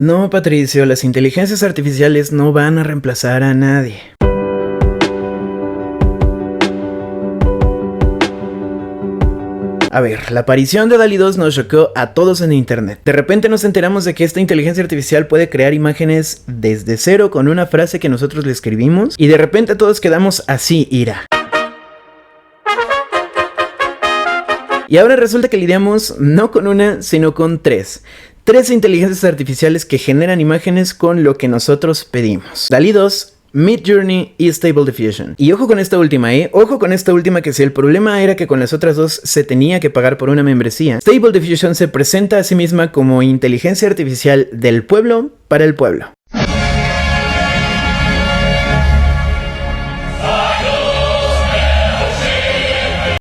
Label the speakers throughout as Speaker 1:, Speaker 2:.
Speaker 1: No, Patricio, las inteligencias artificiales no van a reemplazar a nadie. A ver, la aparición de DALL-E 2 nos chocó a todos en internet. De repente nos enteramos de que esta inteligencia artificial puede crear imágenes desde cero con una frase que nosotros le escribimos, y de repente todos quedamos así, ira. Y ahora resulta que lidiamos no con una, sino con tres inteligencias artificiales que generan imágenes con lo que nosotros pedimos. DALL-E 2, Midjourney y Stable Diffusion. Y ojo con esta última, ojo con esta última, que si el problema era que con las otras dos se tenía que pagar por una membresía, Stable Diffusion se presenta a sí misma como inteligencia artificial del pueblo para el pueblo.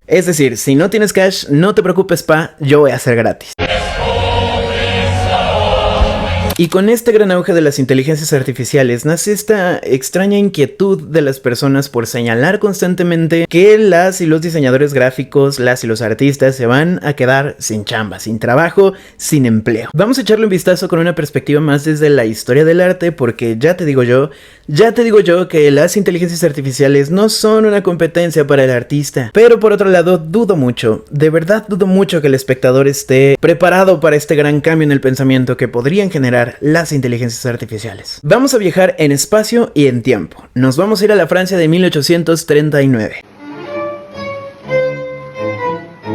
Speaker 1: Es decir, si no tienes cash, no te preocupes, yo voy a hacer gratis. Y con este gran auge de las inteligencias artificiales nace esta extraña inquietud de las personas por señalar constantemente que las y los diseñadores gráficos, las y los artistas se van a quedar sin chamba, sin trabajo, sin empleo. Vamos a echarle un vistazo con una perspectiva más desde la historia del arte, porque ya te digo yo que las inteligencias artificiales no son una competencia para el artista. Pero por otro lado, dudo mucho, de verdad dudo mucho que el espectador esté preparado para este gran cambio en el pensamiento que podrían generar las inteligencias artificiales. Vamos a viajar en espacio y en tiempo. Nos vamos a ir a la Francia de 1839.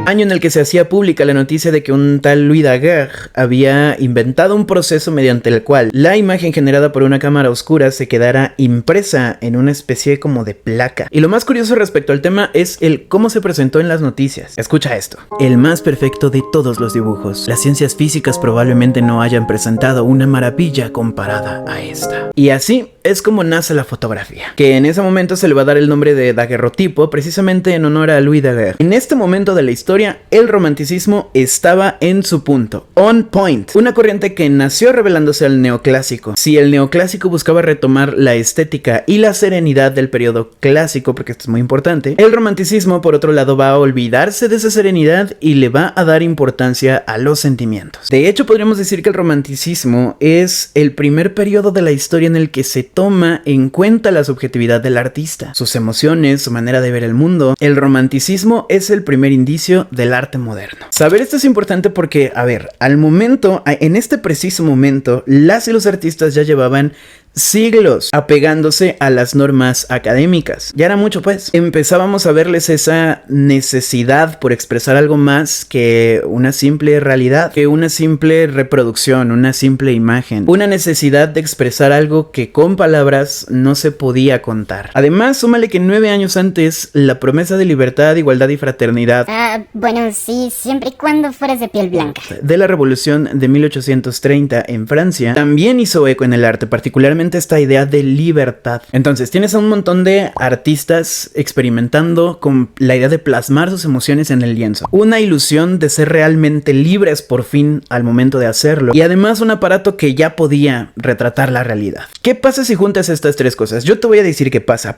Speaker 1: Año en el que se hacía pública la noticia de que un tal Louis Daguerre había inventado un proceso mediante el cual la imagen generada por una cámara oscura se quedara impresa en una especie como de placa. Y lo más curioso respecto al tema es el cómo se presentó en las noticias. Escucha esto: el más perfecto de todos los dibujos. Las ciencias físicas probablemente no hayan presentado una maravilla comparada a esta. Y así es como nace la fotografía, que en ese momento se le va a dar el nombre de daguerrotipo precisamente en honor a Louis Daguerre. En este momento de la historia, el romanticismo estaba en su punto, on point, una corriente que nació revelándose al neoclásico. Si el neoclásico buscaba retomar la estética y la serenidad del periodo clásico, porque esto es muy importante, el romanticismo por otro lado va a olvidarse de esa serenidad y le va a dar importancia a los sentimientos. De hecho, podríamos decir que el romanticismo es el primer periodo de la historia en el que se toma en cuenta la subjetividad del artista, sus emociones, su manera de ver el mundo. El romanticismo es el primer indicio del arte moderno. Saber esto es importante porque, a ver, en este preciso momento, las y los artistas ya llevaban siglos apegándose a las normas académicas. Ya era mucho, pues. Empezábamos a verles esa necesidad por expresar algo más que una simple realidad, que una simple reproducción, una simple imagen. Una necesidad de expresar algo que con palabras no se podía contar. Además, súmale que 9 años antes, la promesa de libertad, igualdad y fraternidad,
Speaker 2: bueno, sí, siempre y cuando fueras de piel blanca,
Speaker 1: de la revolución de 1830 en Francia, también hizo eco en el arte, particularmente esta idea de libertad. Entonces tienes a un montón de artistas experimentando con la idea de plasmar sus emociones en el lienzo, una ilusión de ser realmente libres por fin al momento de hacerlo, y además un aparato que ya podía retratar la realidad. ¿Qué pasa si juntas estas tres cosas? Yo te voy a decir qué pasa.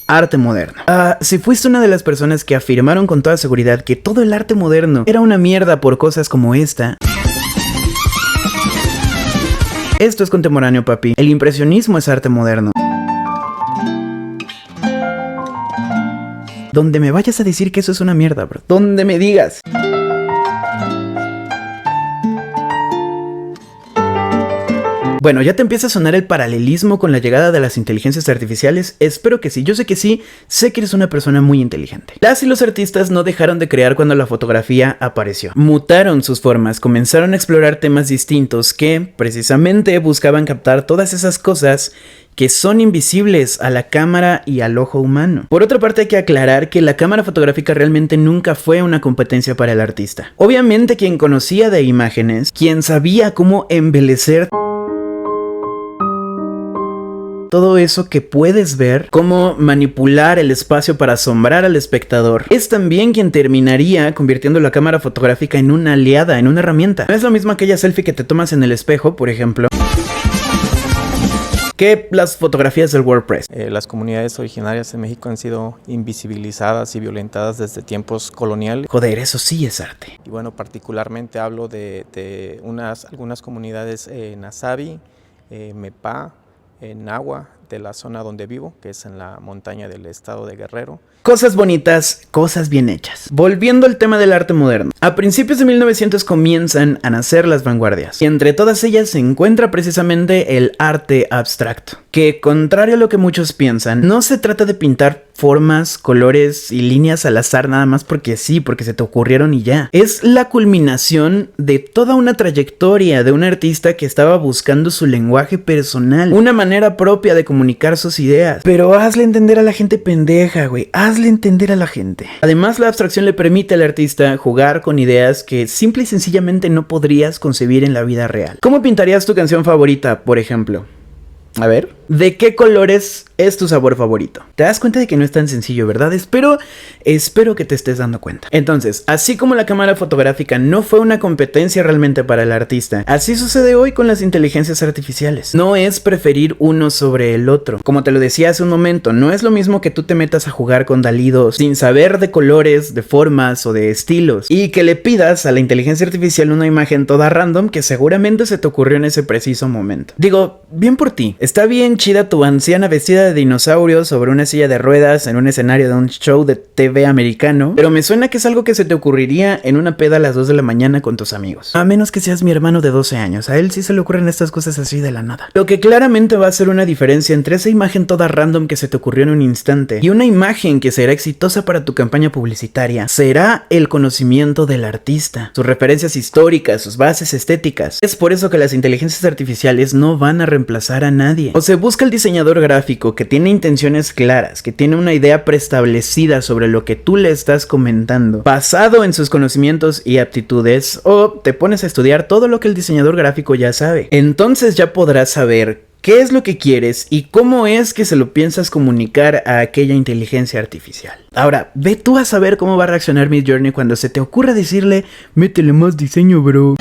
Speaker 1: Arte moderno. Si fuiste una de las personas que afirmaron con toda seguridad que todo el arte moderno era una mierda por cosas como esta, esto es contemporáneo, papi. El impresionismo es arte moderno. Donde me vayas a decir que eso es una mierda, bro. Donde me digas. Bueno, ¿ya te empieza a sonar el paralelismo con la llegada de las inteligencias artificiales? Espero que sí, yo sé que sí, sé que eres una persona muy inteligente. Las y los artistas no dejaron de crear cuando la fotografía apareció. Mutaron sus formas, comenzaron a explorar temas distintos que, precisamente, buscaban captar todas esas cosas que son invisibles a la cámara y al ojo humano. Por otra parte, hay que aclarar que la cámara fotográfica realmente nunca fue una competencia para el artista. Obviamente, quien conocía de imágenes, quien sabía cómo embellecer todo eso que puedes ver, cómo manipular el espacio para asombrar al espectador, es también quien terminaría convirtiendo la cámara fotográfica en una aliada, en una herramienta. No es lo mismo aquella selfie que te tomas en el espejo, por ejemplo, que las fotografías del WordPress.
Speaker 3: Las comunidades originarias en México han sido invisibilizadas y violentadas desde tiempos coloniales.
Speaker 1: Joder, eso sí es arte.
Speaker 3: Y bueno, particularmente hablo de algunas comunidades en Asabi, Mepá, en Nahua, de la zona donde vivo, que es en la montaña del estado de Guerrero.
Speaker 1: Cosas bonitas, cosas bien hechas. Volviendo al tema del arte moderno. A principios de 1900 comienzan a nacer las vanguardias. Y entre todas ellas se encuentra precisamente el arte abstracto. Que, contrario a lo que muchos piensan, no se trata de pintar formas, colores y líneas al azar nada más porque sí, porque se te ocurrieron y ya. Es la culminación de toda una trayectoria de un artista que estaba buscando su lenguaje personal, una manera propia de comunicar sus ideas. Pero hazle entender a la gente pendeja, güey. Hazle entender a la gente. Además, la abstracción le permite al artista jugar con ideas que simple y sencillamente no podrías concebir en la vida real. ¿Cómo pintarías tu canción favorita, por ejemplo? A ver, ¿de qué colores es tu sabor favorito? Te das cuenta de que no es tan sencillo, ¿verdad? Espero que te estés dando cuenta. Entonces, así como la cámara fotográfica no fue una competencia realmente para el artista, así sucede hoy con las inteligencias artificiales. No es preferir uno sobre el otro. Como te lo decía hace un momento, no es lo mismo que tú te metas a jugar con Dalí 2 sin saber de colores, de formas o de estilos, y que le pidas a la inteligencia artificial una imagen toda random que seguramente se te ocurrió en ese preciso momento. Digo, bien por ti. Está bien chida tu anciana vestida de dinosaurio sobre una silla de ruedas en un escenario de un show de TV americano, pero me suena que es algo que se te ocurriría en una peda a las 2 de la mañana con tus amigos. A menos que seas mi hermano de 12 años, a él sí se le ocurren estas cosas así de la nada. Lo que claramente va a ser una diferencia entre esa imagen toda random que se te ocurrió en un instante y una imagen que será exitosa para tu campaña publicitaria será el conocimiento del artista, sus referencias históricas, sus bases estéticas. Es por eso que las inteligencias artificiales no van a reemplazar a nadie. O se busca el diseñador gráfico que tiene intenciones claras, que tiene una idea preestablecida sobre lo que tú le estás comentando, basado en sus conocimientos y aptitudes, o te pones a estudiar todo lo que el diseñador gráfico ya sabe. Entonces ya podrás saber qué es lo que quieres y cómo es que se lo piensas comunicar a aquella inteligencia artificial. Ahora, ve tú a saber cómo va a reaccionar Midjourney cuando se te ocurra decirle, métele más diseño, bro.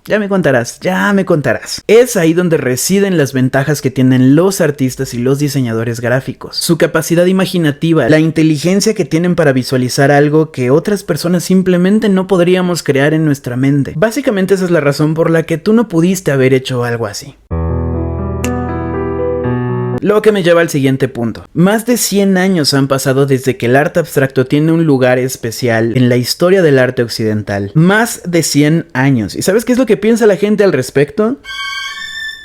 Speaker 1: Ya me contarás. Es ahí donde residen las ventajas que tienen los artistas y los diseñadores gráficos. Su capacidad imaginativa, la inteligencia que tienen para visualizar algo que otras personas simplemente no podríamos crear en nuestra mente. Básicamente esa es la razón por la que tú no pudiste haber hecho algo así. Lo que me lleva al siguiente punto. Más de 100 años han pasado desde que el arte abstracto tiene un lugar especial en la historia del arte occidental. Más de 100 años. ¿Y sabes qué es lo que piensa la gente al respecto?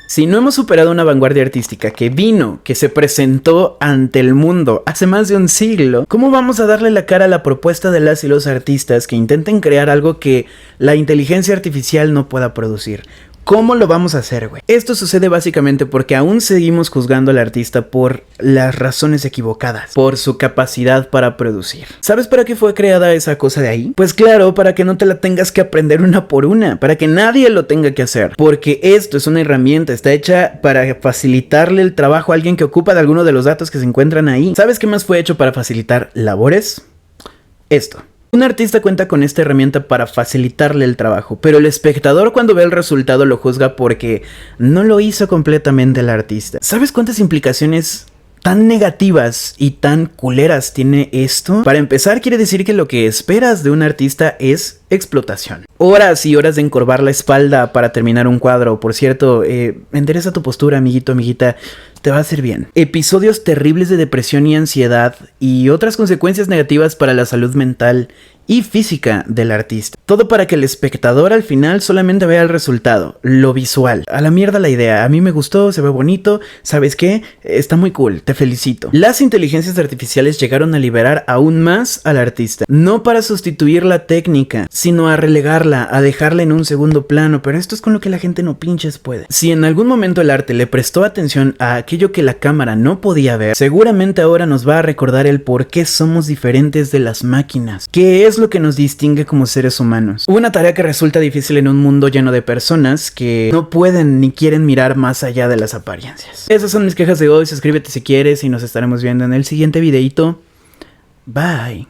Speaker 1: Si no hemos superado una vanguardia artística que se presentó ante el mundo hace más de un siglo, ¿cómo vamos a darle la cara a la propuesta de las y los artistas que intenten crear algo que la inteligencia artificial no pueda producir? ¿Cómo lo vamos a hacer, güey? Esto sucede básicamente porque aún seguimos juzgando al artista por las razones equivocadas, por su capacidad para producir. ¿Sabes para qué fue creada esa cosa de ahí? Pues claro, para que no te la tengas que aprender una por una, para que nadie lo tenga que hacer. Porque esto es una herramienta, está hecha para facilitarle el trabajo a alguien que ocupa de alguno de los datos que se encuentran ahí. ¿Sabes qué más fue hecho para facilitar labores? Esto. Un artista cuenta con esta herramienta para facilitarle el trabajo, pero el espectador cuando ve el resultado lo juzga porque no lo hizo completamente el artista. ¿Sabes cuántas implicaciones tan negativas y tan culeras tiene esto? Para empezar, quiere decir que lo que esperas de un artista es explotación. Horas y horas de encorvar la espalda para terminar un cuadro. Por cierto, endereza tu postura, amiguito, amiguita. Te va a hacer bien. Episodios terribles de depresión y ansiedad y otras consecuencias negativas para la salud mental y física del artista. Todo para que el espectador al final solamente vea el resultado, lo visual. A la mierda la idea, a mí me gustó, se ve bonito, ¿sabes qué? Está muy cool, te felicito. Las inteligencias artificiales llegaron a liberar aún más al artista, no para sustituir la técnica, sino a relegarla, a dejarla en un segundo plano, pero esto es con lo que la gente no pinches puede. Si en algún momento el arte le prestó atención a aquello que la cámara no podía ver, seguramente ahora nos va a recordar el por qué somos diferentes de las máquinas, qué es lo que nos distingue como seres humanos. Una tarea que resulta difícil en un mundo lleno de personas que no pueden ni quieren mirar más allá de las apariencias. Esas son mis quejas de hoy. Suscríbete si quieres y nos estaremos viendo en el siguiente videito. Bye.